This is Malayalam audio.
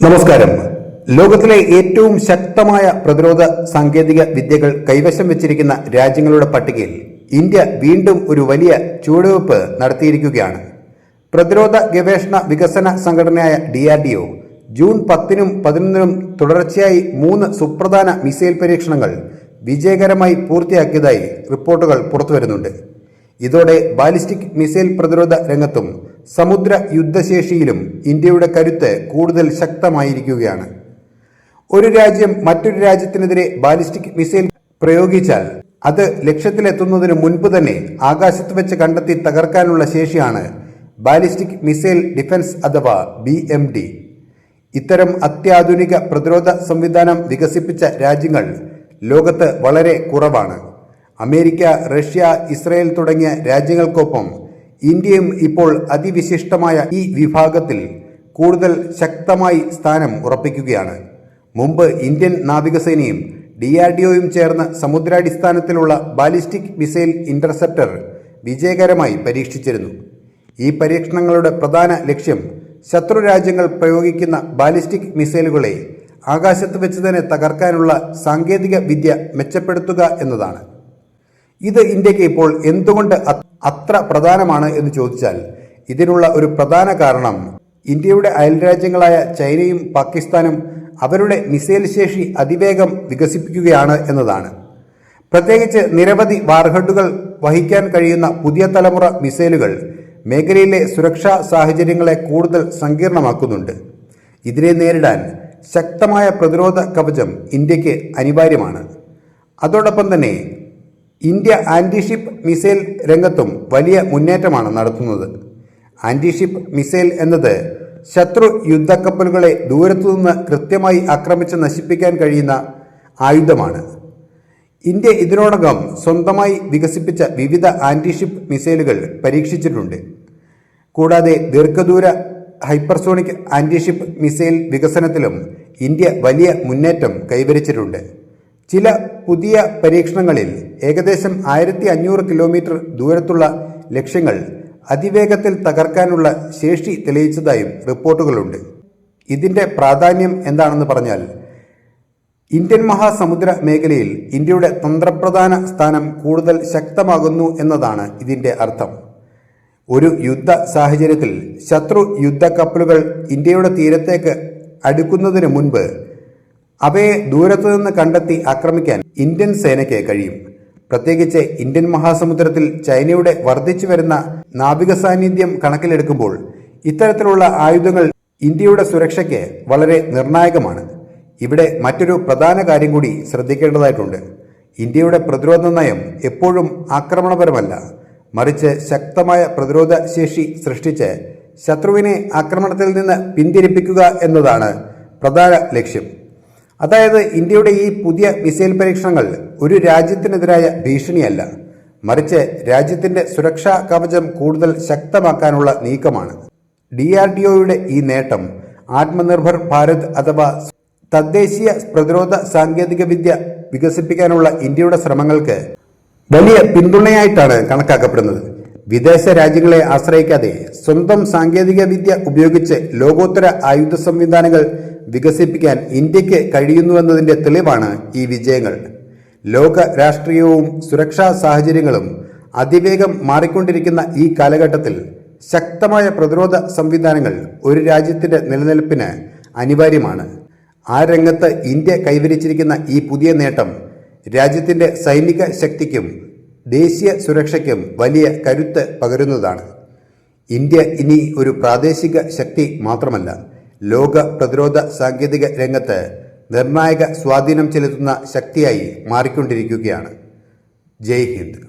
നമസ്കാരം. ലോകത്തിലെ ഏറ്റവും ശക്തമായ പ്രതിരോധ സാങ്കേതിക വിദ്യകൾ കൈവശം വെച്ചിരിക്കുന്ന രാജ്യങ്ങളുടെ പട്ടികയിൽ ഇന്ത്യ വീണ്ടും ഒരു വലിയ ചുവടുവെപ്പ് നടത്തിയിരിക്കുകയാണ്. പ്രതിരോധ ഗവേഷണ വികസന സംഘടനയായ DRDO ജൂൺ 10-നും 11-നും തുടർച്ചയായി 3 സുപ്രധാന മിസൈൽ പരീക്ഷണങ്ങൾ വിജയകരമായി പൂർത്തിയാക്കിയതായി റിപ്പോർട്ടുകൾ പുറത്തുവരുന്നുണ്ട്. ഇതോടെ ബാലിസ്റ്റിക് മിസൈൽ പ്രതിരോധ രംഗത്തും സമുദ്ര യുദ്ധശേഷിയിലും ഇന്ത്യയുടെ കരുത്ത് കൂടുതൽ ശക്തമായിരിക്കുകയാണ്. ഒരു രാജ്യം മറ്റൊരു രാജ്യത്തിനെതിരെ ബാലിസ്റ്റിക് മിസൈൽ പ്രയോഗിച്ചാൽ അത് ലക്ഷ്യത്തിലെത്തുന്നതിന് മുൻപ് തന്നെ ആകാശത്ത് വെച്ച് കണ്ടെത്തി തകർക്കാനുള്ള ശേഷിയാണ് ബാലിസ്റ്റിക് മിസൈൽ ഡിഫൻസ് അഥവാ BMD. ഇത്തരം അത്യാധുനിക പ്രതിരോധ സംവിധാനം വികസിപ്പിച്ച രാജ്യങ്ങൾ ലോകത്ത് വളരെ കുറവാണ്. അമേരിക്ക, റഷ്യ, ഇസ്രായേൽ തുടങ്ങിയ രാജ്യങ്ങൾക്കൊപ്പം ഇന്ത്യയും ഇപ്പോൾ അതിവിശിഷ്ടമായ ഈ വിഭാഗത്തിൽ കൂടുതൽ ശക്തമായി സ്ഥാനം ഉറപ്പിക്കുകയാണ്. മുമ്പ് ഇന്ത്യൻ നാവികസേനയും DRDOയും ചേർന്ന് സമുദ്രാടിസ്ഥാനത്തിലുള്ള ബാലിസ്റ്റിക് മിസൈൽ ഇന്റർസെപ്റ്റർ വിജയകരമായി പരീക്ഷിച്ചിരുന്നു. ഈ പരീക്ഷണങ്ങളുടെ പ്രധാന ലക്ഷ്യം ശത്രു രാജ്യങ്ങൾ പ്രയോഗിക്കുന്ന ബാലിസ്റ്റിക് മിസൈലുകളെ ആകാശത്ത് വെച്ച് തന്നെ തകർക്കാനുള്ള സാങ്കേതിക വിദ്യ മെച്ചപ്പെടുത്തുക എന്നതാണ്. ഇത് ഇന്ത്യക്ക് ഇപ്പോൾ എന്തുകൊണ്ട് അത്ര പ്രധാനമാണ് എന്ന് ചോദിച്ചാൽ ഇതിനുള്ള ഒരു പ്രധാന കാരണം ഇന്ത്യയുടെ അയൽരാജ്യങ്ങളായ ചൈനയും പാകിസ്ഥാനും അവരുടെ മിസൈൽ ശേഷി അതിവേഗം വികസിപ്പിക്കുകയാണ് എന്നതാണ്. പ്രത്യേകിച്ച് നിരവധി വാർഹെഡുകൾ വഹിക്കാൻ കഴിയുന്ന പുതിയ തലമുറ മിസൈലുകൾ മേഖലയിലെ സുരക്ഷാ സാഹചര്യങ്ങളെ കൂടുതൽ സങ്കീർണമാക്കുന്നുണ്ട്. ഇതിനെ നേരിടാൻ ശക്തമായ പ്രതിരോധ കവചം ഇന്ത്യക്ക് അനിവാര്യമാണ്. അതോടൊപ്പം തന്നെ ഇന്ത്യ ആന്റിഷിപ്പ് മിസൈൽ രംഗത്തും വലിയ മുന്നേറ്റമാണ് നടത്തുന്നത്. ആന്റിഷിപ്പ് മിസൈൽ എന്നത് ശത്രു യുദ്ധക്കപ്പലുകളെ ദൂരത്തുനിന്ന് കൃത്യമായി ആക്രമിച്ച് നശിപ്പിക്കാൻ കഴിയുന്ന ആയുധമാണ്. ഇന്ത്യ ഇതിനോടകം സ്വന്തമായി വികസിപ്പിച്ച വിവിധ ആന്റിഷിപ്പ് മിസൈലുകൾ പരീക്ഷിച്ചിട്ടുണ്ട്. കൂടാതെ ദീർഘദൂര ഹൈപ്പർസോണിക് ആന്റിഷിപ്പ് മിസൈൽ വികസനത്തിലും ഇന്ത്യ വലിയ മുന്നേറ്റം കൈവരിച്ചിട്ടുണ്ട്. ചില പുതിയ പരീക്ഷണങ്ങളിൽ ഏകദേശം 1500 കിലോമീറ്റർ ദൂരത്തുള്ള ലക്ഷ്യങ്ങൾ അതിവേഗത്തിൽ തകർക്കാനുള്ള ശേഷി തെളിയിച്ചതായും റിപ്പോർട്ടുകളുണ്ട്. ഇതിൻ്റെ പ്രാധാന്യം എന്താണെന്ന് പറഞ്ഞാൽ ഇന്ത്യൻ മഹാസമുദ്ര മേഖലയിൽ ഇന്ത്യയുടെ തന്ത്രപ്രധാന സ്ഥാനം കൂടുതൽ ശക്തമാകുന്നു എന്നതാണ് ഇതിൻ്റെ അർത്ഥം. ഒരു യുദ്ധ സാഹചര്യത്തിൽ ശത്രു യുദ്ധക്കപ്പലുകൾ ഇന്ത്യയുടെ തീരത്തേക്ക് അടുക്കുന്നതിന് മുൻപ് അവയെ ദൂരത്തുനിന്ന് കണ്ടെത്തി ആക്രമിക്കാൻ ഇന്ത്യൻ സേനയ്ക്ക് കഴിയും. പ്രത്യേകിച്ച് ഇന്ത്യൻ മഹാസമുദ്രത്തിൽ ചൈനയുടെ വർദ്ധിച്ചു വരുന്ന നാവിക സാന്നിധ്യം കണക്കിലെടുക്കുമ്പോൾ ഇത്തരത്തിലുള്ള ആയുധങ്ങൾ ഇന്ത്യയുടെ സുരക്ഷയ്ക്ക് വളരെ നിർണായകമാണ്. ഇവിടെ മറ്റൊരു പ്രധാന കാര്യം കൂടി ശ്രദ്ധിക്കേണ്ടതായിട്ടുണ്ട്. ഇന്ത്യയുടെ പ്രതിരോധ നയം എപ്പോഴും ആക്രമണപരമല്ല, മറിച്ച് ശക്തമായ പ്രതിരോധ ശേഷി സൃഷ്ടിച്ച് ശത്രുവിനെ ആക്രമണത്തിൽ നിന്ന് പിന്തിരിപ്പിക്കുക എന്നതാണ് പ്രധാന ലക്ഷ്യം. അതായത് ഇന്ത്യയുടെ ഈ പുതിയ മിസൈൽ പരീക്ഷണങ്ങൾ ഒരു രാജ്യത്തിനെതിരായ ഭീഷണിയല്ല, മറിച്ച് രാജ്യത്തിൻ്റെ സുരക്ഷാ കവചം കൂടുതൽ ശക്തമാക്കാനുള്ള നീക്കമാണ്. DRDOയുടെ ഈ നേട്ടം ആത്മനിർഭർ ഭാരത് അഥവാ തദ്ദേശീയ പ്രതിരോധ സാങ്കേതിക വിദ്യ വികസിപ്പിക്കാനുള്ള ഇന്ത്യയുടെ ശ്രമങ്ങൾക്ക് വലിയ പിന്തുണയായിട്ടാണ് കണക്കാക്കപ്പെടുന്നത്. വിദേശ രാജ്യങ്ങളെ ആശ്രയിക്കാതെ സ്വന്തം സാങ്കേതിക വിദ്യ ഉപയോഗിച്ച് ലോകോത്തര ആയുധ സംവിധാനങ്ങൾ വികസിപ്പിക്കാൻ ഇന്ത്യക്ക് കഴിയുന്നുവെന്നതിൻ്റെ തെളിവാണ് ഈ വിജയങ്ങൾ. ലോക രാഷ്ട്രീയവും സുരക്ഷാ സാഹചര്യങ്ങളും അതിവേഗം മാറിക്കൊണ്ടിരിക്കുന്ന ഈ കാലഘട്ടത്തിൽ ശക്തമായ പ്രതിരോധ സംവിധാനങ്ങൾ ഒരു രാജ്യത്തിൻ്റെ നിലനിൽപ്പിന് അനിവാര്യമാണ്. ആ രംഗത്ത് ഇന്ത്യ കൈവരിച്ചിരിക്കുന്ന ഈ പുതിയ നേട്ടം രാജ്യത്തിൻ്റെ സൈനിക ശക്തിക്കും ദേശീയ സുരക്ഷയ്ക്കും വലിയ കരുത്ത് പകരുന്നതാണ്. ഇന്ത്യ ഇനി ഒരു പ്രാദേശിക ശക്തി മാത്രമല്ല, ലോക പ്രതിരോധ സാങ്കേതിക രംഗത്ത് നിർണായക സ്വാധീനം ചെലുത്തുന്ന ശക്തിയായി മാറിക്കൊണ്ടിരിക്കുകയാണ്. ജയ് ഹിന്ദ്.